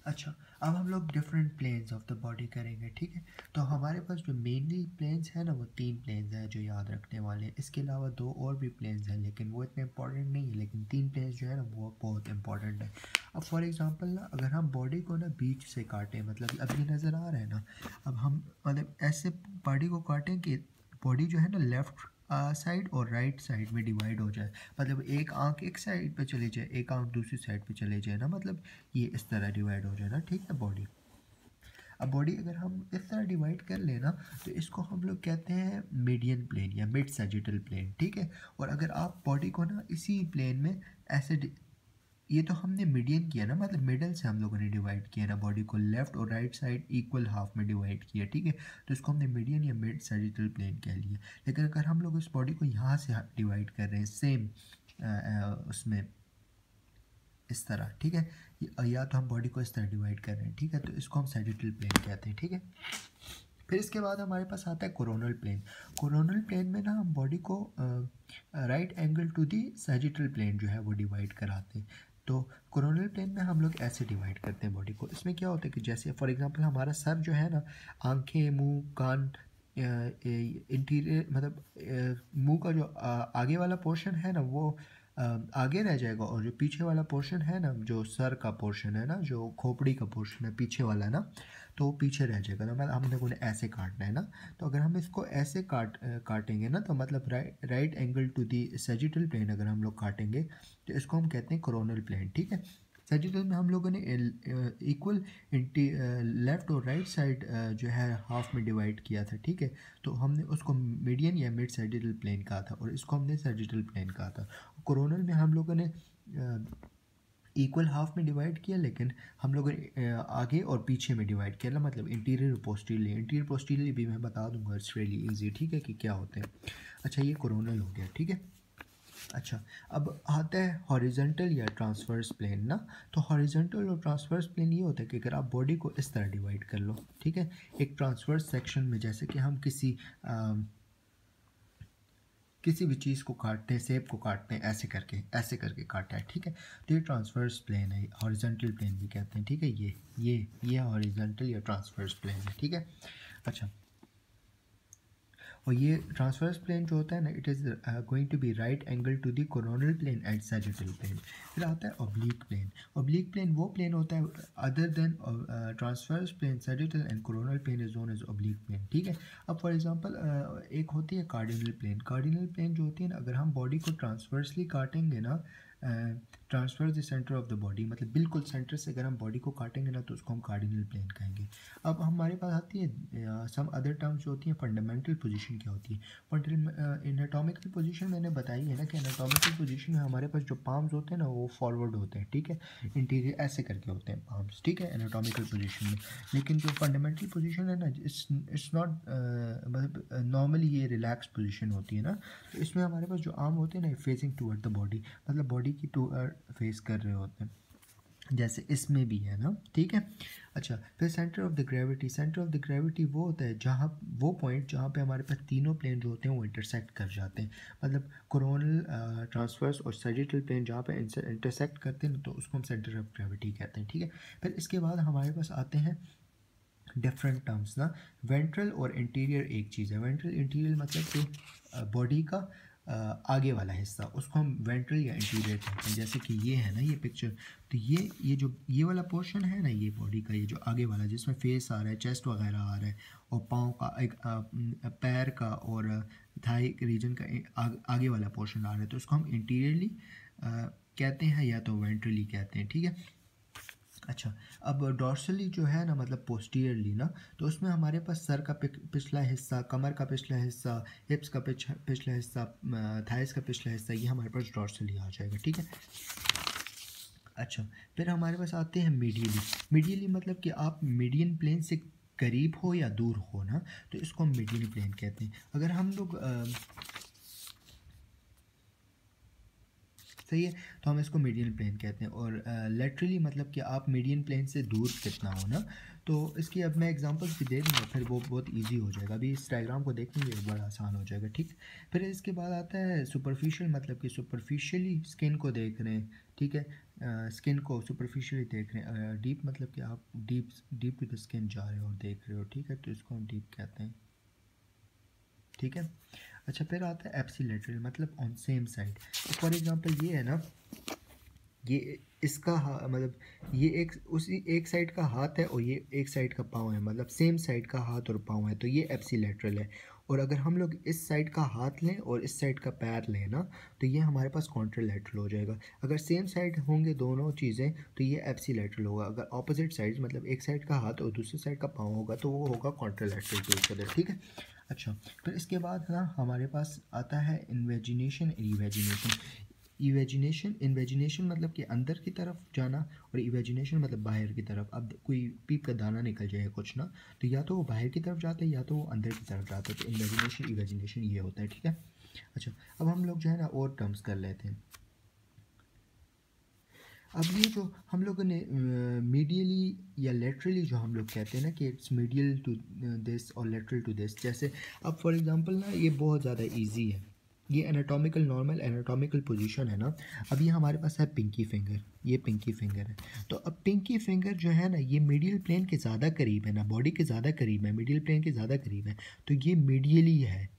अच्छा, अब हम लोग different planes of the body करेंगे, ठीक है। तो हमारे पास जो मेनली प्लेन्स हैं ना वो 3 प्लेन्स हैं जो याद रखने वाले हैं। इसके अलावा 2 और भी प्लेन्स हैं लेकिन वो इतने इंपॉर्टेंट नहीं है, लेकिन 3 प्लेन्स जो है ना वो बहुत इंपॉर्टेंट है। अब फॉर एग्जांपल ना अगर हम बॉडी को ना बीच से काटें, मतलब अब ये नज़र आ रहा है ना, अब हम मतलब ऐसे बॉडी को काटें कि बॉडी जो है ना लेफ़्ट साइड और राइट साइड में डिवाइड हो जाए। मतलब एक आंख एक साइड पे चली जाए, एक आंख दूसरी साइड पे चले जाए ना, मतलब ये इस तरह डिवाइड हो जाए ना, ठीक है बॉडी। अब बॉडी अगर हम इस तरह डिवाइड कर लेना तो इसको हम लोग कहते हैं मीडियन प्लेन या मिड सैजिटल प्लेन, ठीक है। और अगर आप बॉडी को ना इसी प्लेन में ऐसे ये तो हमने मीडियन किया ना, मतलब मिडल से हम लोगों ने डिवाइड किया ना बॉडी को, लेफ्ट और राइट साइड इक्वल हाफ में डिवाइड किया, ठीक है। तो इसको हमने मीडियन या मिड सैजिटल प्लेन कह लिया। लेकिन अगर हम लोग इस बॉडी को यहाँ से डिवाइड कर रहे हैं सेम उसमें इस तरह, ठीक है, या तो हम बॉडी को इस तरह डिवाइड कर रहे हैं, ठीक है, तो इसको हम सैजिटल प्लेन कहते हैं, ठीक है। फिर इसके बाद हमारे पास आता है कोरोनल प्लेन। कोरोनल प्लेन में ना हम बॉडी को right angle to the sagittal plane जो है वो डिवाइड कराते हैं। तो कोरोनल प्लेन में हम लोग ऐसे डिवाइड करते हैं बॉडी को। इसमें क्या होता है कि जैसे फॉर एग्जांपल हमारा सर जो है ना, आंखें, मुंह, कान, इंटीरियर मतलब मुंह का जो आगे वाला पोर्शन है ना वो आगे रह जाएगा, और जो पीछे वाला पोर्शन है ना, जो सर का पोर्शन है ना, जो खोपड़ी का पोर्शन है पीछे वाला ना, तो वो पीछे रह जाएगा। तो मतलब हमने उन्हें ऐसे काटना है ना। तो अगर हम इसको ऐसे काटेंगे ना, तो मतलब right angle to the sagittal plane अगर हम लोग काटेंगे तो इसको हम कहते हैं कोरोनल प्लेन, ठीक है। सैजिटल में हम लोगों ने इक्वल लेफ़्ट और राइट साइड जो है हाफ में डिवाइड किया था, ठीक है। तो हमने उसको मीडियन या मिड सैजिटल प्लेन कहा था और इसको हमने सैजिटल प्लेन कहा था। कोरोनल में हम लोगों ने इक्वल हाफ में डिवाइड किया, लेकिन हम लोगों ने आगे और पीछे में डिवाइड किया ना, मतलब इंटीरियर और पोस्टीरियर। इंटीरियर पोस्टीरियर भी मैं बता दूंगा, इट्स रियली इजी, ठीक है, कि क्या होते हैं। अच्छा, ये कोरोनल हो गया, ठीक है। अच्छा, अब आता है हॉरिजॉन्टल या ट्रांसवर्स प्लेन ना। तो हॉरिजॉन्टल और ट्रांसवर्स प्लेन ये होता है कि अगर आप बॉडी को इस तरह डिवाइड कर लो, ठीक है, एक ट्रांसवर्स सेक्शन में, जैसे कि हम किसी भी चीज़ को काटते हैं, सेब को काटते हैं, ऐसे करके काटा है, ठीक है। तो ये ट्रांसवर्स प्लेन है, हॉरिजॉन्टल प्लेन भी कहते हैं, ठीक है। ये हॉरिजॉन्टल या ट्रांसवर्स प्लेन है, ठीक है। अच्छा, और ये ट्रांसवर्स प्लेन जो होता है ना, it is going to be right angle to the coronal plane and sagittal plane. फिर आता है ऑब्लिक प्लेन। ऑब्लिक प्लेन वो प्लेन होता है other than transverse plane, sagittal and coronal plane is known as oblique plane, ठीक है। अब for example एक होती है कार्डिनल प्लेन। कार्डिनल प्लेन जो होती है ना, अगर हम बॉडी को ट्रांसवर्सली काटेंगे ना, transfer the centre of the body, मतलब बिल्कुल सेंटर से अगर हम बॉडी को काटेंगे ना तो उसको हम कार्डिनल प्लेन कहेंगे। अब हमारे पास आती है सम अदर टर्म्स जो होती हैं। फंडामेंटल पोजीशन क्या होती है? एनाटॉमिकल पोजीशन मैंने बताई है ना कि एनाटॉमिकल पोजीशन में हमारे पास जो पाम्स होते हैं ना वो फॉरवर्ड होते हैं, ठीक है। इंटीरियर ऐसे करके होते हैं पाम्स, ठीक है, एनाटॉमिकल पोजीशन में। लेकिन जो फंडामेंटल पोजीशन है ना, इट्स नॉट मतलब नॉर्मली ये रिलैक्स पोजीशन होती है ना। तो इसमें हमारे पास जो आर्म होते हैं ना फेसिंग टूवर्ड द बॉडी, मतलब बॉडी की फेस कर रहे होते हैं, जैसे इसमें भी है ना, ठीक है। अच्छा, फिर centre of the gravity. Centre of the gravity वो होता है जहाँ वो पॉइंट जहाँ पे हमारे पास तीनों प्लेन जो होते हैं वो इंटरसेक्ट कर जाते हैं, मतलब कोरोनल, ट्रांसवर्स और सैजिटल प्लेन जहाँ पे इंटरसेक्ट करते हैं तो उसको हम सेंटर ऑफ ग्रेविटी कहते हैं, ठीक है। फिर इसके बाद हमारे पास आते हैं डिफरेंट टर्म्स ना। वेंट्रल और इंटीरियर एक चीज़ है। वेंट्रल इंटीरियर मतलब कि बॉडी का आगे वाला हिस्सा, उसको हम वेंट्रल या इंटीरियर कहते हैं। जैसे कि ये है ना, ये पिक्चर, तो ये जो ये वाला पोर्शन है ना, ये बॉडी का ये जो आगे वाला जिसमें फेस आ रहा है, चेस्ट वगैरह आ रहा है, और पाँव का एक पैर का और थाई रीजन का आगे वाला पोर्शन आ रहा है, तो उसको हम इंटीरियरली कहते हैं या तो वेंट्रली कहते हैं, ठीक है। अच्छा, अब डॉर्सली जो है ना, मतलब पोस्टीरियरली ना, तो उसमें हमारे पास सर का पिछला हिस्सा, कमर का पिछला हिस्सा, हिप्स का पिछला हिस्सा, थाइस का पिछला हिस्सा, ये हमारे पास डॉर्सली आ जाएगा, ठीक है। अच्छा, फिर हमारे पास आते हैं मीडियली। मीडियली मतलब कि आप मीडियन प्लेन से करीब हो या दूर हो ना, तो इसको हम मीडियन प्लेन कहते हैं। अगर हम लोग सही है, तो हम इसको मीडियन प्लेन कहते हैं। और लेटरली मतलब कि आप मीडियन प्लेन से दूर कितना हो ना, तो इसकी अब मैं एग्जांपल्स भी दे दूँगा, फिर वो बहुत इजी हो जाएगा। अभी इस डायग्राम को देखेंगे बड़ा आसान हो जाएगा, ठीक। फिर इसके बाद आता है सुपरफिशियल, मतलब कि सुपरफिशियली स्किन को देख रहे हैं, ठीक है। स्किन को सुपरफिशियली देख रहे हैं, डीप मतलब कि आप डीप टू द स्किन जा रहे हो और देख रहे हो, ठीक है, तो इसको हम डीप कहते हैं, ठीक है। अच्छा, फिर आता है एप्सिलेटरल, मतलब on same side. For example ये है ना, ये इसका मतलब ये उसी एक साइड का हाथ है और ये एक साइड का पाँव है, मतलब सेम साइड का हाथ और पाँव है, तो ये एप्सिलेटरल है। और अगर हम लोग इस साइड का हाथ लें और इस साइड का पैर लें ना, तो ये हमारे पास कॉन्ट्रालैटरल हो जाएगा। अगर सेम साइड होंगे दोनों चीज़ें तो ये एप्सिलेटरल होगा। अगर ऑपोजिट साइड मतलब एक साइड का हाथ और दूसरी साइड का पाँव होगा तो वो होगा कॉन्ट्रालैटरल टू ईच अदर, ठीक है। अच्छा, फिर इसके बाद ना हमारे पास आता है इन्वेजिनेशन, इवेजिनेशन। इन्वेजिनेशन मतलब कि अंदर की तरफ जाना, और इवेजिनेशन मतलब बाहर की तरफ। अब कोई पीप का दाना निकल जाए कुछ ना, तो या तो वो बाहर की तरफ जाता है या तो वो अंदर की तरफ जाता है, तो इन्वेजिनेशन इवेजिनेशन ये होता है, ठीक है। अच्छा, अब हम लोग जो है ना और टर्म्स कर लेते हैं। अब ये जो हम लोगों ने मीडियली या लेटरली जो हम लोग कहते हैं ना कि इट्स मीडियल टू दिस और लेटरल टू दिस, जैसे अब फॉर एग्जांपल ना ये बहुत ज़्यादा इजी है। ये एनाटॉमिकल नॉर्मल एनाटॉमिकल पोजीशन है ना। अब ये हमारे पास है पिंकी फिंगर, ये पिंकी फिंगर है। तो अब पिंकी फिंगर जो है ना ये मीडियल प्लेन के ज़्यादा करीब है ना, बॉडी के ज़्यादा करीब है, मीडियल प्लेन के ज़्यादा करीब है, तो ये मीडियली है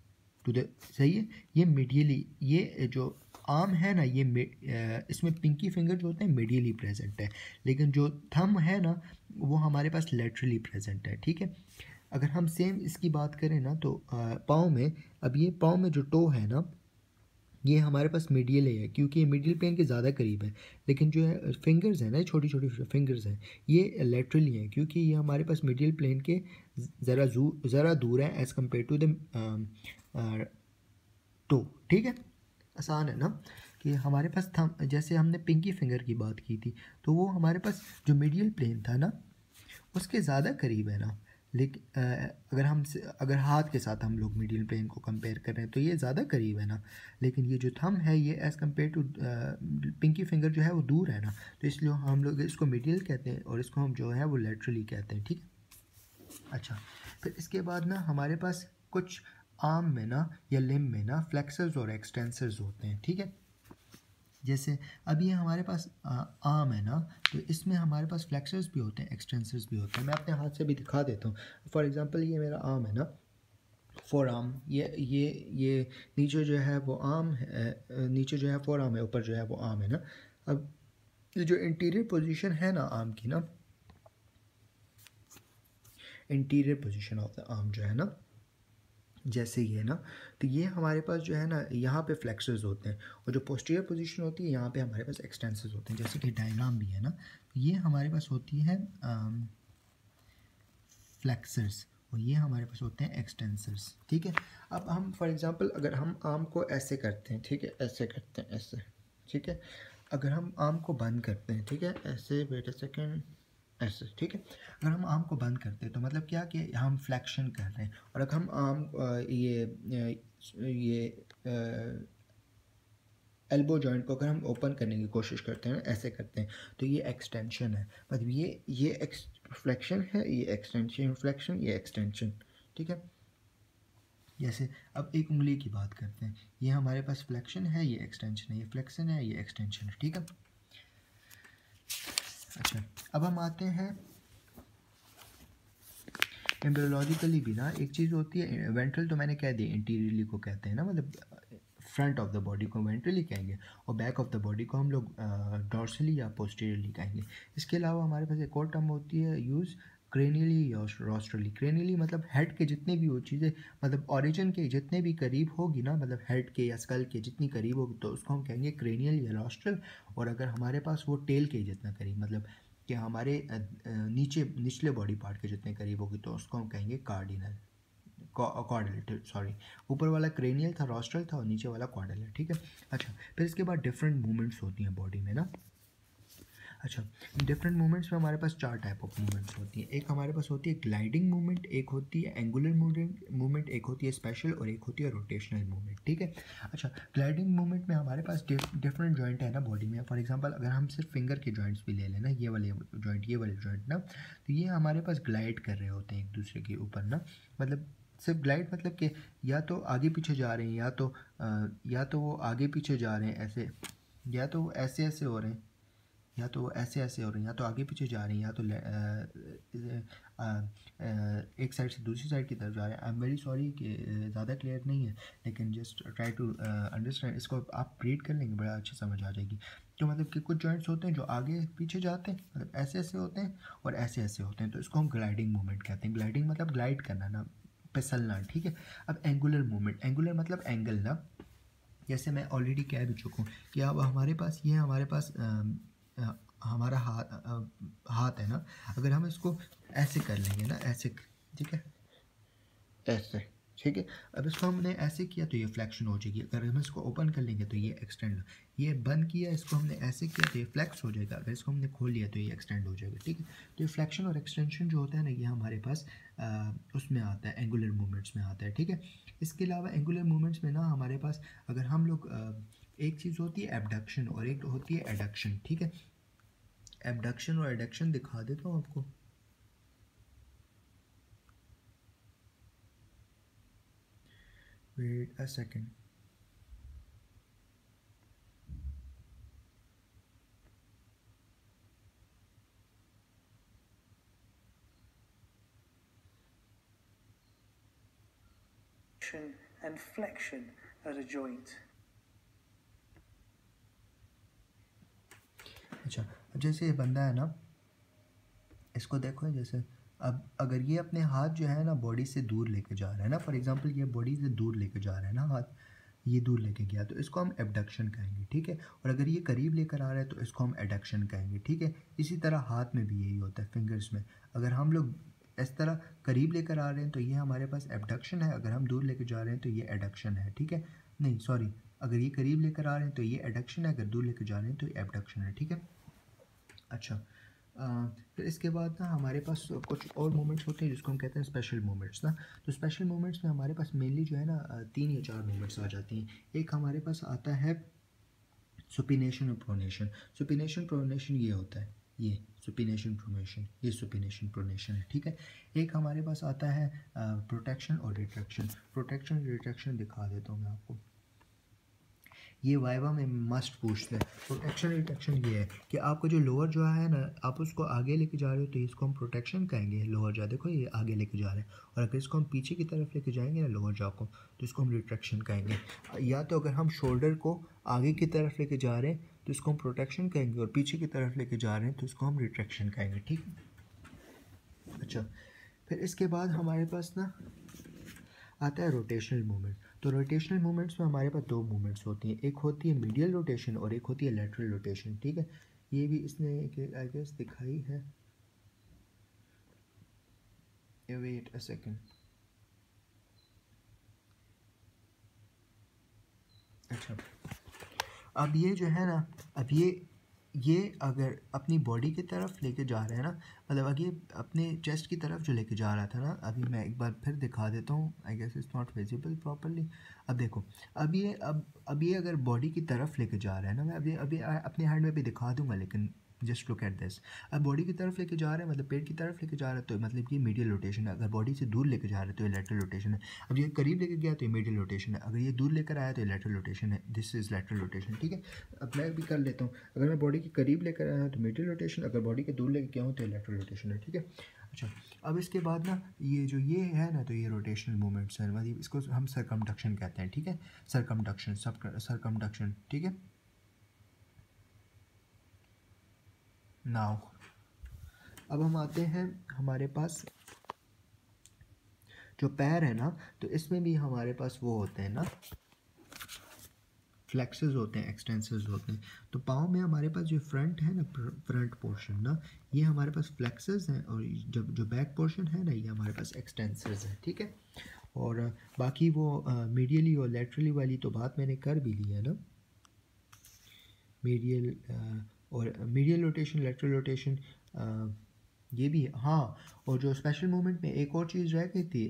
टू द, सही है। ये मीडियली, ये जो आर्म है ना ये इसमें पिंकी फिंगर जो होते हैं मीडियली प्रेजेंट है, लेकिन जो थंब है ना वो हमारे पास लेटरली प्रेजेंट है, ठीक है। अगर हम सेम इसकी बात करें ना तो पाँव में, अब ये पाँव में जो टो है ना ये हमारे पास मीडियल है क्योंकि ये मिडिल प्लेन के ज़्यादा करीब है, लेकिन जो है फिंगर्स हैं ना, छोटी छोटी फिंगर्स हैं, ये लेटरली हैं क्योंकि ये हमारे पास मिडिल प्लेन के ज़रा दूर है as compare to the toe, ठीक है। आसान है ना कि हमारे पास थम, जैसे हमने पिंकी फिंगर की बात की थी, तो वो हमारे पास जो मीडियल प्लेन था ना उसके ज़्यादा करीब है ना। लेकिन अगर हाथ के साथ हम लोग मीडियल प्लेन को कंपेयर कर रहे हैं तो ये ज़्यादा करीब है ना, लेकिन ये जो थंब है ये as compare to pinky finger जो है वो दूर है ना, तो इसलिए हम लोग इसको मीडियल कहते हैं और इसको हम जो है वो लेटरली कहते हैं, ठीक है। अच्छा, फिर इसके बाद ना हमारे पास कुछ आर्म में ना या लिम्ब में ना फ्लेक्सर्स और एक्सटेंसर्स होते हैं, ठीक है। जैसे अब ये हमारे पास आर्म है ना, तो इसमें हमारे पास फ्लेक्सर्स भी होते हैं, एक्सटेंसर्स भी होते हैं। मैं अपने हाथ से भी दिखा देता हूँ। फॉर एग्जांपल ये मेरा आर्म है ना, फोर आर्म, ये नीचे जो है वो आर्म है, नीचे जो है फोर आर्म है, ऊपर जो है वो आर्म है ना। अब ये जो इंटीरियर पोजीशन है ना आर्म की ना, interior position of the arm जो है ना, जैसे ये ना, तो ये हमारे पास जो है ना यहाँ पे फ्लेक्सर्स होते हैं, और जो पोस्टीरियर पोजीशन होती है यहाँ पे हमारे पास एक्सटेंसर्स होते हैं, जैसे कि डायग्राम भी है ना, तो ये हमारे पास होती है फ्लेक्सर्स और ये हमारे पास होते हैं एक्सटेंसर्स, ठीक है। अब हम फॉर एग्जांपल अगर हम आर्म को ऐसे करते हैं, ठीक है, ऐसे करते हैं ऐसे, ठीक है। अगर हम आर्म को बंद करते हैं, ठीक है, ऐसे, वेट अ सेकेंड, ऐसे, ठीक है। अगर हम आर्म को बंद करते हैं तो मतलब क्या कि हम फ्लेक्शन कर रहे हैं, और अगर हम आर्म ये एल्बो जॉइंट को अगर हम ओपन करने की कोशिश करते हैं, ऐसे करते हैं, तो ये एक्सटेंशन है, मतलब ये फ्लेक्शन है, ये एक्सटेंशन, फ्लेक्शन, ये एक्सटेंशन, ठीक है। जैसे अब एक उंगली की बात करते हैं, ये हमारे पास फ्लेक्शन है, ये एक्सटेंशन है, ये फ्लेक्शन है, ये एक्सटेंशन है, ठीक है। अच्छा, अब हम आते हैं एम्ब्रियोलॉजिकली भी ना एक चीज़ होती है, वेंट्रल तो मैंने कह दिया इंटीरियरली को कहते हैं ना, मतलब फ्रंट ऑफ द बॉडी को वेंट्रली कहेंगे और बैक ऑफ द बॉडी को हम लोग डॉर्सली या पोस्टीरियरली कहेंगे। इसके अलावा हमारे पास एक और टर्म होती है यूज़, क्रेनियली या रोस्ट्रली। क्रेनियली मतलब हेड के जितने भी वो चीज़ें, मतलब ओरिजिन के जितने भी करीब होगी ना, मतलब हेड के या स्कल के जितनी करीब होगी तो उसको हम कहेंगे क्रेनियल या रोस्ट्रल। और अगर हमारे पास वो टेल के जितना करीब, मतलब कि हमारे निचले बॉडी पार्ट के जितने करीब होगी तो उसको हम कहेंगे कार्डिनल, कॉर्डल, सॉरी। ऊपर वाला क्रेनियल था, रॉस्ट्रल था, और नीचे वाला कॉर्डल है, ठीक है। अच्छा, फिर इसके बाद डिफरेंट मूवमेंट्स होती हैं बॉडी में ना। अच्छा, डिफरेंट मूवमेंट्स में हमारे पास 4 टाइप ऑफ मूवमेंट्स होती हैं। एक हमारे पास होती है ग्लाइडिंग मूवमेंट, एक होती है एंगुलर मूवमेंट, एक होती है स्पेशल, और एक होती है रोटेशनल मूवमेंट, ठीक है। अच्छा, ग्लाइडिंग मूवमेंट में हमारे पास डिफरेंट जॉइंट है ना बॉडी में। फॉर एग्जांपल अगर हम सिर्फ फिंगर के जॉइंट्स भी ले लें ना, ये वाले जॉइंट ना, तो ये हमारे पास ग्लाइड कर रहे होते हैं एक दूसरे के ऊपर ना। मतलब सिर्फ ग्लाइड मतलब कि या तो आगे पीछे जा रहे हैं, या तो वो आगे पीछे जा रहे हैं ऐसे, या तो वो ऐसे ऐसे हो रहे हैं, या तो ऐसे ऐसे हो रही हैं, या तो आगे पीछे जा रही हैं, या तो एक साइड से दूसरी साइड की तरफ जा रहे हैं। आई एम वेरी सॉरी कि ज़्यादा क्लियर नहीं है, लेकिन जस्ट ट्राई टू अंडरस्टैंड। इसको आप रीड कर लेंगे, बड़ा अच्छा समझ आ जाएगी। तो मतलब कि कुछ जॉइंट्स होते हैं जो आगे पीछे जाते हैं, मतलब ऐसे ऐसे होते हैं और ऐसे ऐसे होते हैं, तो इसको हम ग्लाइडिंग मूवमेंट कहते हैं। ग्लाइडिंग मतलब ग्लाइड करना ना, फिसलना, ठीक है। अब एंगुलर मूवमेंट, एंगुलर मतलब एंगल ना, जैसे मैं ऑलरेडी कह भी चुका हूँ कि अब हमारे पास ये हमारे पास हमारा हाथ है ना, अगर हम इसको ऐसे कर लेंगे ना, ऐसे, ठीक है, ऐसे, ठीक है। अब इसको हमने ऐसे किया तो ये फ्लेक्शन हो जाएगी। अगर हम इसको ओपन कर लेंगे तो ये एक्सटेंड, ये बंद किया इसको हमने ऐसे किया तो ये फ्लेक्स हो जाएगा। अगर इसको हमने खोल लिया तो ये एक्सटेंड हो जाएगा, ठीक है। तो ये फ्लेक्शन और एक्सटेंशन जो होता है ना, ये हमारे पास उसमें आता है, एंगुलर मूवमेंट्स में आता है, ठीक है। इसके अलावा एंगुलर मूवमेंट्स में ना हमारे पास, अगर हम लोग एक चीज़ होती है एबडक्शन और एक होती है एडक्शन, ठीक है। एबडक्शन और एडक्शन दिखा देता हूँ आपको। Wait a second. and flexion at a joint. अच्छा, अब जैसे ये बंदा है ना, इसको देखो, जैसे अब अगर ये अपने हाथ जो है ना बॉडी से दूर लेके जा रहा है ना, फॉर एग्जांपल ये बॉडी से दूर लेके जा रहा है ना हाथ, ये दूर लेके गया तो इसको हम एबडक्शन कहेंगे, ठीक है। और अगर ये करीब लेकर आ रहा है तो इसको हम एडक्शन कहेंगे, ठीक है। इसी तरह हाथ में भी यही होता है, फिंगर्स में अगर हम लोग इस तरह करीब लेकर आ रहे हैं तो ये हमारे पास एबडक्शन है, अगर हम दूर लेकर जा रहे हैं तो ये एडक्शन है, ठीक है। नहीं सॉरी, अगर ये करीब लेकर आ रहे हैं तो ये एडक्शन है, अगर दूर लेकर जा रहे हैं तो ये एबडक्शन है, ठीक है। अच्छा, फिर इसके बाद ना हमारे पास कुछ और मूवमेंट्स होते हैं जिसको हम कहते हैं स्पेशल मूवमेंट्स ना। तो स्पेशल मूवमेंट्स में हमारे पास मेनली जो है ना 3 या 4 मूवमेंट्स आ जाती हैं। एक हमारे पास आता है सुपिनेशन और प्रोनेशन। सुपिनेशन प्रोनेशन ये होता है, ये सुपिनेशन प्रोनेशन, ये सुपिनेशन प्रोनेशन है, ठीक है। एक हमारे पास आता है प्रोटेक्शन और रिट्रैक्शन। प्रोटेक्शन रिट्रैक्शन दिखा देता हूँ मैं आपको, ये वाइवा में मस्ट पूछते हैं। प्रोटेक्शन रिटेक्शन ये है कि आपका जो लोअर जो है ना, आप उसको आगे लेके जा रहे हो तो इसको हम प्रोटेक्शन कहेंगे। लोअर जा, देखो ये आगे लेके जा रहे हैं, और अगर इसको हम पीछे की तरफ लेके जाएंगे ना लोअर जा को, तो इसको हम रिट्रैक्शन कहेंगे। या तो अगर हम शोल्डर को आगे की तरफ लेके जा रहे हैं तो इसको हम प्रोटेक्शन कहेंगे, और पीछे की तरफ लेके जा रहे हैं तो इसको हम रिट्रैक्शन कहेंगे, ठीक है। अच्छा, फिर इसके बाद हमारे पास ना आता है रोटेशनल मूवमेंट। तो रोटेशनल मूवमेंट्स में हमारे पास 2 मूवमेंट्स होती हैं, एक होती है मीडियल रोटेशन और एक होती है लैटरल रोटेशन, ठीक है। ये भी इसने आई गेस दिखाई है, वेट अ सेकेंड। अच्छा, अब ये जो है ना, अब ये अगर अपनी बॉडी की तरफ लेके जा रहे हैं ना, मतलब अगर ये अपने चेस्ट की तरफ जो लेके जा रहा था ना, अभी मैं एक बार फिर दिखा देता हूँ, I guess it's not visible properly. अब देखो, अब ये अगर बॉडी की तरफ लेके जा रहा है ना, मैं अभी अभी अपने हैंड में भी दिखा दूंगा, लेकिन जस्ट लुक एट दिस। अब बॉडी की तरफ लेके जा रहा है, मतलब पेट की तरफ लेके जा रहा है, तो मतलब ये मीडियल रोटेशन है। अगर बॉडी से दूर लेके जा रहा है तो ये लैटरल रोटेशन है। अब ये करीब लेके गया तो ये मीडियल रोटेशन है, अगर ये दूर लेकर आया तो ये लैटरल रोटेशन है। दिस इज़ लैटरल रोटेशन, ठीक है। अब मैं भी कर लेता हूँ, अगर मैं बॉडी के करीब लेकर आया तो मीडियल रोटेशन, अगर बॉडी के दूर लेकर गया हूँ तो ये लैटरल रोटेशन है, ठीक है। अच्छा, अब इसके बाद ना ये है ना, तो ये रोटेशनल मूवमेंट्स हैं, मतलब इसको हम सरकमडक्शन कहते हैं, ठीक है। सरकमडक्शन, सरकमडक्शन, ठीक है। नाउ अब हम आते हैं हमारे पास जो पैर है ना, तो इसमें भी हमारे पास वो होते हैं ना, फ्लेक्सेस होते हैं, एक्सटेंसर्स होते हैं। तो पाँव में हमारे पास जो फ्रंट है ना, फ्रंट पोर्शन ना, ये हमारे पास फ्लेक्सेस हैं, और जब जो बैक पोर्शन है ना, ये हमारे पास एक्सटेंसर्स हैं, ठीक है। और बाकी वो मीडियली और लेटरली वाली तो बात मैंने कर भी ली है ना, मीडियल और मीडियल रोटेशन, लेटरल रोटेशन, ये भी हाँ। और जो स्पेशल मूवमेंट में एक और चीज़ रह गई थी,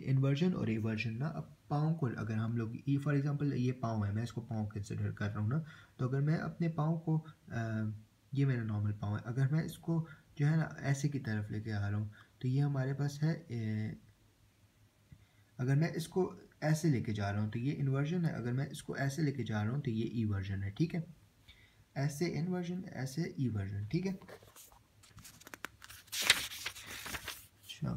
इन्वर्जन और एवर्जन ना। अब पाँव को अगर हम लोग, ये फॉर एग्जांपल ये पाँव है, मैं इसको पाँव कंसिडर कर रहा हूँ ना, तो अगर मैं अपने पाँव को ये मेरा नॉर्मल पाँव है, अगर मैं इसको जो है ना ऐसे की तरफ लेके आ रहा हूँ तो ये हमारे पास है, अगर मैं इसको ऐसे लेके जा रहा हूँ तो ये इन्वर्जन है, अगर मैं इसको ऐसे लेके जा रहा हूँ तो ये ई वर्जन है, ठीक है। ऐसे इन्वर्जन, ऐसे ई वर्जन, ठीक है। अच्छा,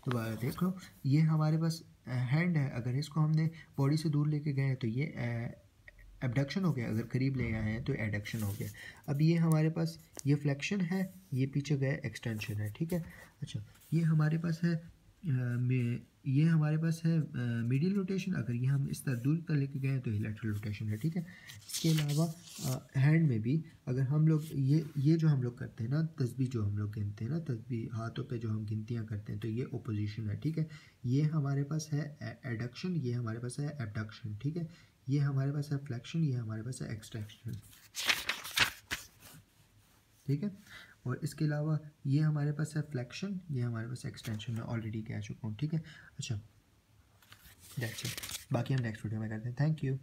दोबारा देख लो, ये हमारे पास हैंड है, अगर इसको हमने बॉडी से दूर लेके गए तो ये एबडक्शन हो गया, अगर करीब ले आए हैं तो एडक्शन हो गया। अब ये हमारे पास ये फ्लेक्शन है, ये पीछे गए एक्सटेंशन है, ठीक है। अच्छा, ये हमारे पास है ये हमारे पास है मीडियल रोटेशन, अगर ये हम इस तरह दूर तक लेके गए तो ये लैटरल रोटेशन है, ठीक है। इसके अलावा हैंड में भी अगर हम लोग ये जो हम लोग करते हैं ना, तस्बीह जो हम लोग गिनते हैं ना, तस्बीह हाथों पे जो हम गिनतियाँ करते हैं, तो ये ओपोजिशन है, ठीक है। ये हमारे पास है एडक्शन, ये हमारे पास है एबडक्शन, ठीक है। ये हमारे पास है फ्लेक्शन, ये हमारे पास है एक्सट्रैक्शन, ठीक है। और इसके अलावा ये हमारे पास है फ्लेक्शन, ये हमारे पास एक्सटेंशन, मैं ऑलरेडी कह चुका हूँ, ठीक है। अच्छा, दैट्स इट, बाकी हम नेक्स्ट वीडियो में करते हैं। Thank you.